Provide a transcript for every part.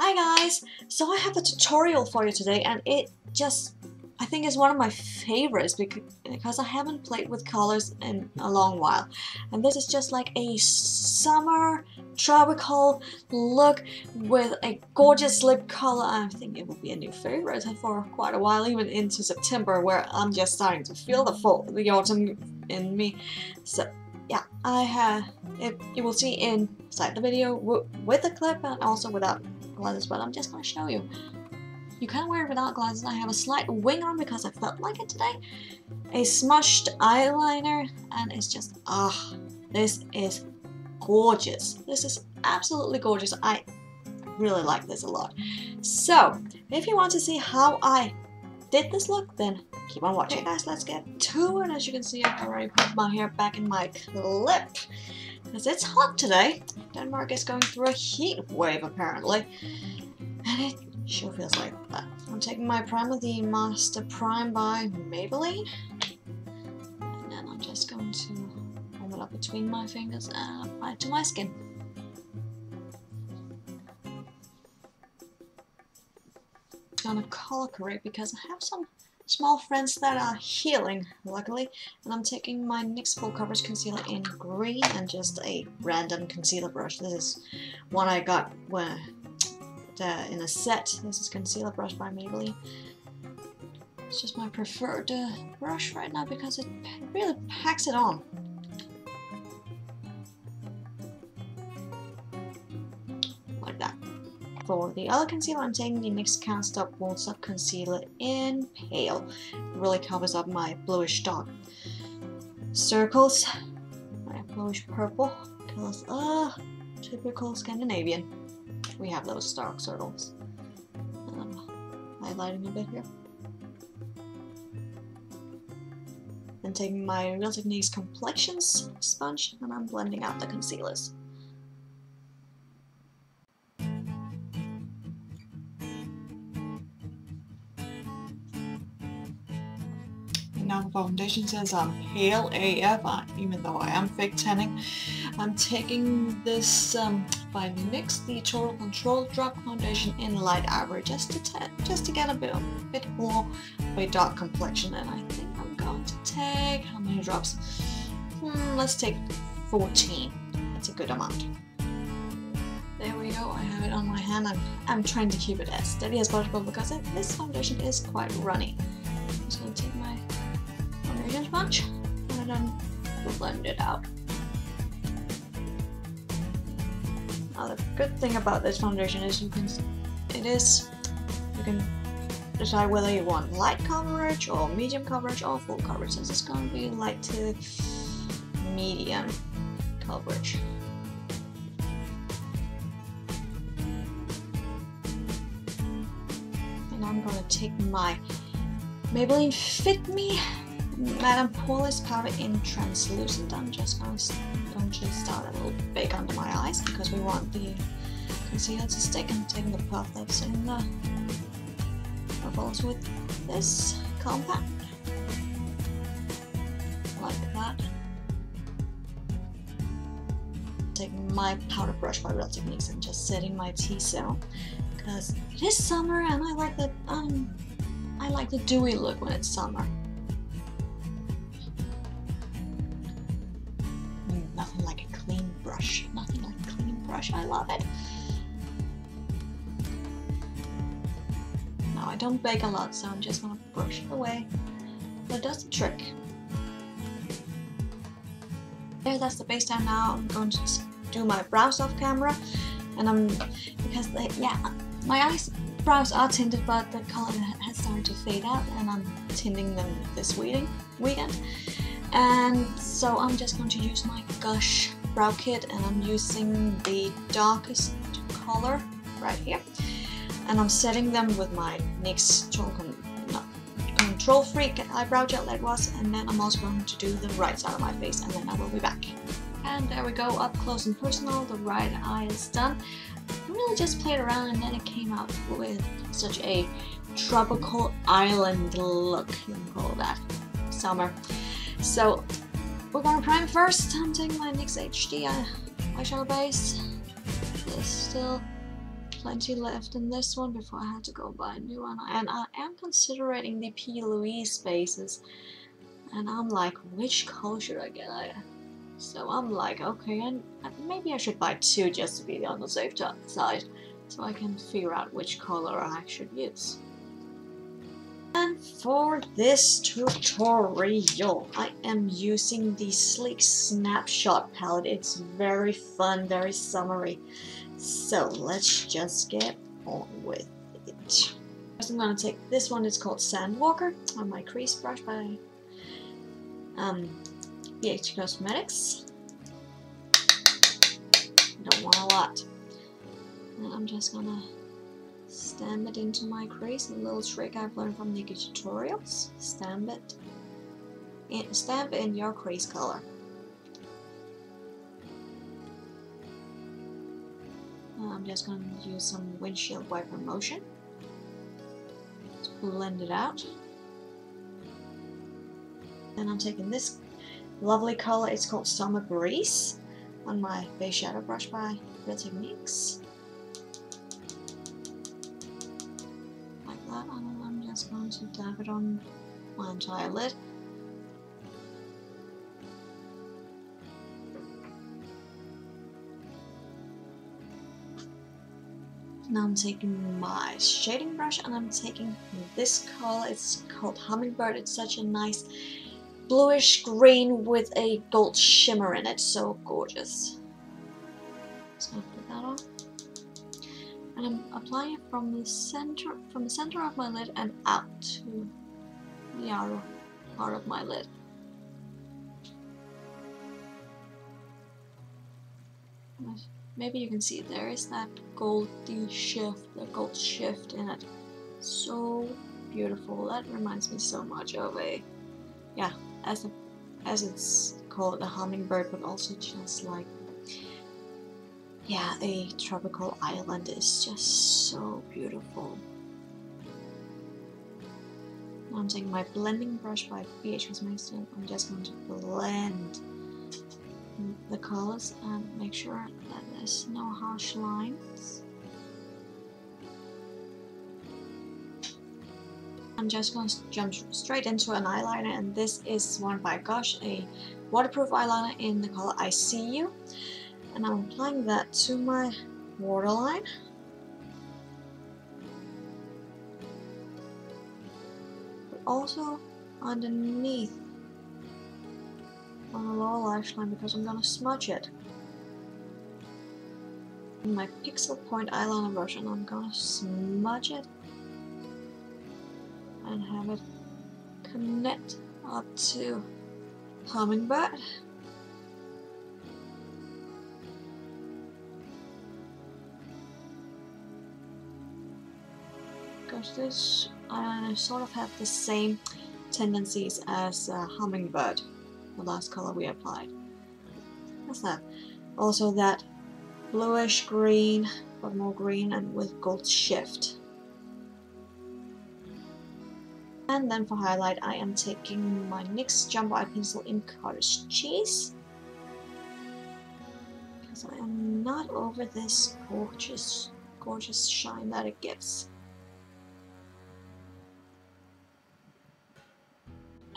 Hi guys! So I have a tutorial for you today and I think it's one of my favorites because I haven't played with colors in a long while. And this is just like a summer tropical look with a gorgeous lip color. I think it will be a new favorite for quite a while, even into September, where I'm just starting to feel the autumn in me. So yeah, you will see inside the video with the clip and also without glasses, but I'm just gonna show you. You can wear it without glasses. I have a slight wing on because I felt like it today. A smudged eyeliner, and it's just, this is gorgeous. This is absolutely gorgeous. I really like this a lot. So, if you want to see how I did this look, then keep on watching. Okay guys, let's get to it. As you can see, I've already put my hair back in my clip. Because it's hot today. Denmark is going through a heat wave apparently. And it sure feels like that. I'm taking my primer, the Master Prime by Maybelline. And then I'm just going to warm it up between my fingers and apply it to my skin. I'm gonna color correct because I have some small friends that are healing, luckily, and I'm taking my NYX Full Coverage Concealer in green and just a random concealer brush. This is one I got in a set. This is concealer brush by Maybelline. It's just my preferred brush right now because it really packs it on. Like that. For the other concealer, I'm taking the NYX Can't Stop Won't Stop Concealer in Pale. It really covers up my bluish dark circles. My bluish purple because typical Scandinavian. We have those dark circles. And I'm highlighting a bit here. And taking my Real Techniques Complexions sponge and I'm blending out the concealers. Now the foundation says I'm pale AF, even though I am fake tanning. I'm taking this by NYX, the Total Control Drop Foundation in Light Ivory, just to get a bit more of a dark complexion. And I think I'm going to take, how many drops? Let's take 14. That's a good amount. There we go. I have it on my hand. I'm trying to keep it as steady as possible because this foundation is quite runny. I'm just going to take my foundation sponge and then blend it out. Now the good thing about this foundation is you can decide whether you want light coverage or medium coverage or full coverage. This is going to be light to medium coverage. And I'm going to take my Maybelline Fit Me Madame Poreless powder in translucent. I'm just going to start a little big under my eyes because we want the concealer to stick, and taking the puff that's in the bubbles with this compact, like that. Taking my powder brush by Real Techniques and just setting my T-zone because it is summer and I like the dewy look when it's summer. Nothing like a clean brush. Nothing like a clean brush. I love it. Now I don't bake a lot, so I'm just gonna brush it away. But it does the trick. There, that's the base time. Now I'm going to do my brows off camera, and because my brows are tinted, but the color has started to fade out, and I'm tinting them this weekend. And so I'm just going to use my Gush brow kit, and I'm using the darkest color right here, and I'm setting them with my NYX Control Freak eyebrow gel that was, and then I'm also going to do the right side of my face, and then I will be back. And there we go, up close and personal, the right eye is done. I really just played around and then it came out with such a tropical island look, you can call that, summer. So we're gonna prime first. I'm taking my NYX HD eyeshadow base. Just still plenty left in this one before I had to go buy a new one. And I am considering the P. Louise spaces. And I'm like, which color should I get? So I'm like, okay, and maybe I should buy 2 just to be on the safe side, so I can figure out which color I should use. And for this tutorial, I am using the Sleek Snapshot palette. It's very fun, very summery. So let's just get on with it. First I'm going to take this one, it's called Sandwalker, on my crease brush by BH Cosmetics. Don't want a lot. And I'm just gonna stamp it into my crease. A little trick I've learned from the tutorials. Stamp in your crease color. I'm just gonna use some windshield wiper motion to blend it out. Then I'm taking this lovely color, it's called Summer Breeze, on my base shadow brush by Real Techniques. Like that, and I'm just going to dab it on my entire lid. Now I'm taking my shading brush and I'm taking this color, it's called Hummingbird. It's such a nice bluish green with a gold shimmer in it, so gorgeous. Just gonna put that on, and I'm applying it from the center of my lid and out to the outer part of my lid. Maybe you can see there is that goldy shift, the gold shift in it. So beautiful. That reminds me so much of a, yeah, as it's called a hummingbird, but also just like, yeah, a tropical island is just so beautiful. Now I'm taking my blending brush by BH Cosmetics and I'm just going to blend the colors and make sure that there's no harsh lines. I'm just going to jump straight into an eyeliner, and this is one by Gosh, a waterproof eyeliner in the color I See You, and I'm applying that to my waterline. But also underneath on the lower lash line because I'm gonna smudge it. In my Pixel Point eyeliner brush, and I'm gonna smudge it and have it connect up to Hummingbird. Because this eyeliner sort of have the same tendencies as Hummingbird, the last color we applied. What's that? Also that bluish green, but more green and with gold shift. And then for highlight, I am taking my NYX Jumbo Eye Pencil in Cottage Cheese, because I am not over this gorgeous, gorgeous shine that it gives.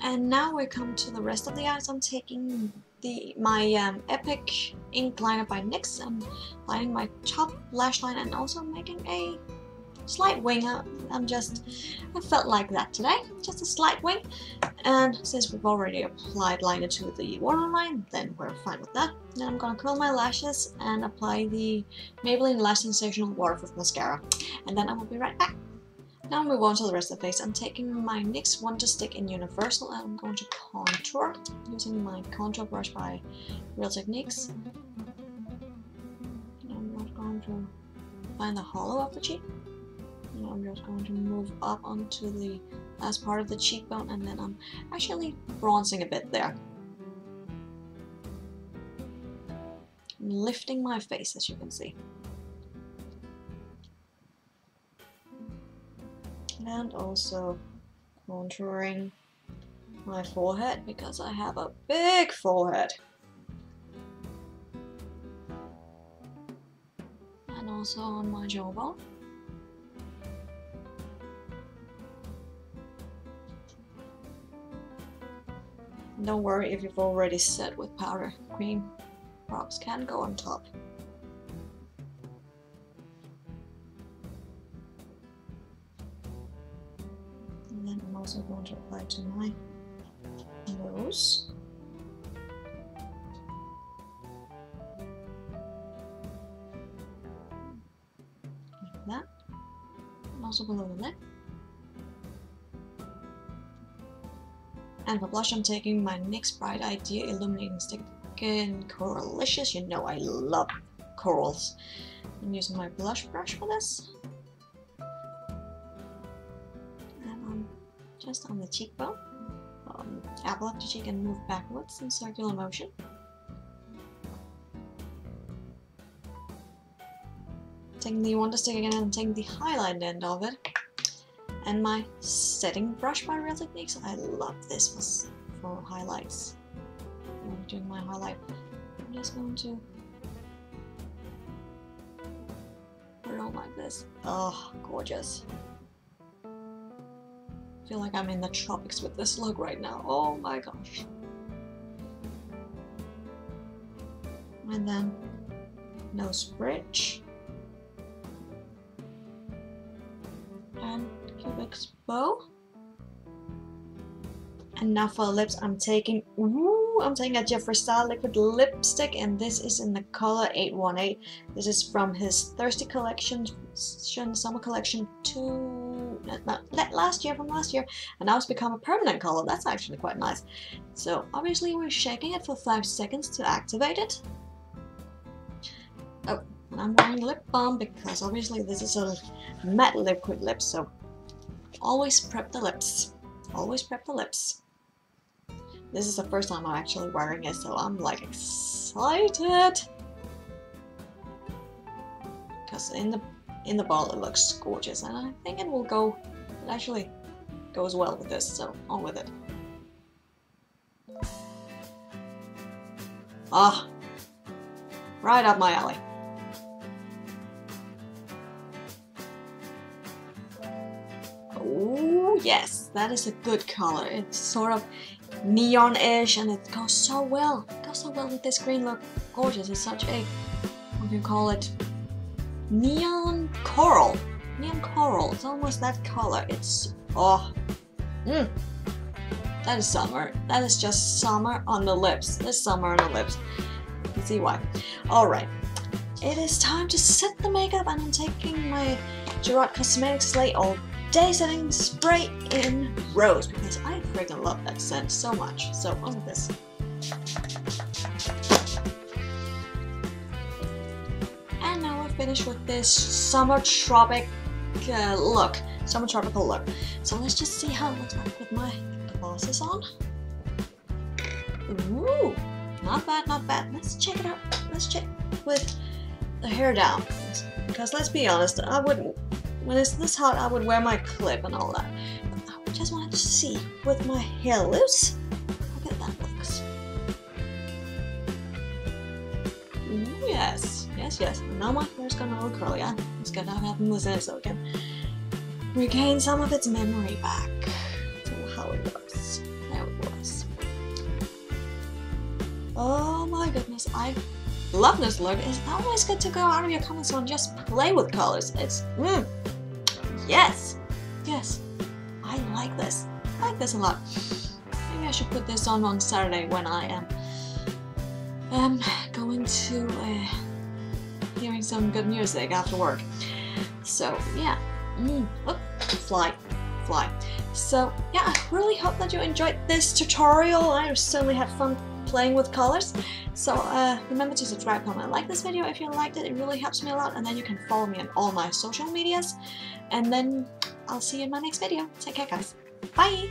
And now we come to the rest of the eyes. I'm taking my Epic Ink Liner by NYX and lining my top lash line and also making a slight wing. I felt like that today, just a slight wing. And since we've already applied liner to the waterline, then we're fine with that. Then I'm gonna curl my lashes and apply the Maybelline Lash Sensational Waterproof Mascara. And then I will be right back. Now I'll move on to the rest of the face. I'm taking my NYX Wonder Stick in Universal and I'm going to contour using my contour brush by Real Techniques. And I'm not going to find the hollow of the cheek. And I'm just going to move up onto the last part of the cheekbone, and then I'm actually bronzing a bit there. I'm lifting my face, as you can see. And also contouring my forehead because I have a big forehead. And also on my jawbone. Don't worry if you've already set with powder. Cream drops can go on top. And then I'm also going to apply to my nose. Like that. And also below the lip. And for blush, I'm taking my NYX Bright Idea Illuminating Stick in Coralicious. You know I love corals. I'm using my blush brush for this. And just on the cheekbone. Apple of the cheek and move backwards in circular motion. Taking the Wonder Stick again and taking the highlight end of it. And my setting brush by Real Techniques. I love this for highlights. When I'm doing my highlight, I'm just going to put it on like this. Oh, gorgeous. I feel like I'm in the tropics with this look right now. Oh my gosh. And then nose bridge. And Cupid's bow. And now for lips, I'm taking a Jeffree Star liquid lipstick, and this is in the color 818. This is from his Thirsty collection, summer collection last year, and now it's become a permanent color. That's actually quite nice. So obviously we're shaking it for 5 seconds to activate it. Oh, and I'm wearing lip balm because obviously this is a matte liquid lip, so always prep the lips. Always prep the lips. This is the first time I'm actually wearing it, so I'm like excited. Because in the bottle it looks gorgeous, and I think it actually goes well with this, so on with it. Ah, right up my alley. Oh yes, that is a good color. It's sort of neon-ish, and it goes so well. It goes so well with this green look. Gorgeous. It's such a, what do you call it? Neon coral. Neon coral. It's almost that color. It's that is summer. That is just summer on the lips. This summer on the lips. You can see why. All right. It is time to set the makeup, and I'm taking my Gerard Cosmetics Slay All Day Setting Spray in Rose because I freaking love that scent so much. So on with this. And now we're finished with this summer tropic look. Summer tropical look. So let's just see how it looks like with my glasses on. Ooh, not bad, not bad. Let's check it out. Let's check with the hair down. Because let's be honest, I wouldn't. When it's this hot, I would wear my clip and all that. But I just wanted to see with my hair loose. Look at that looks. Ooh, yes, yes, yes. Now my hair's gonna look curly. I'm just gonna have them listen so I can regain some of its memory back to how it was. How it was. Oh my goodness, I love this look. It's always good to go out of your comfort zone, just play with colors. It's yes, yes, I like this. I like this a lot. Maybe I should put this on Saturday when I am going to hearing some good music after work. So yeah, fly. So yeah, I really hope that you enjoyed this tutorial. I certainly had fun playing with colors. So remember to subscribe, comment, and like this video if you liked it. It really helps me a lot. And then you can follow me on all my social medias. And then I'll see you in my next video. Take care, guys. Bye!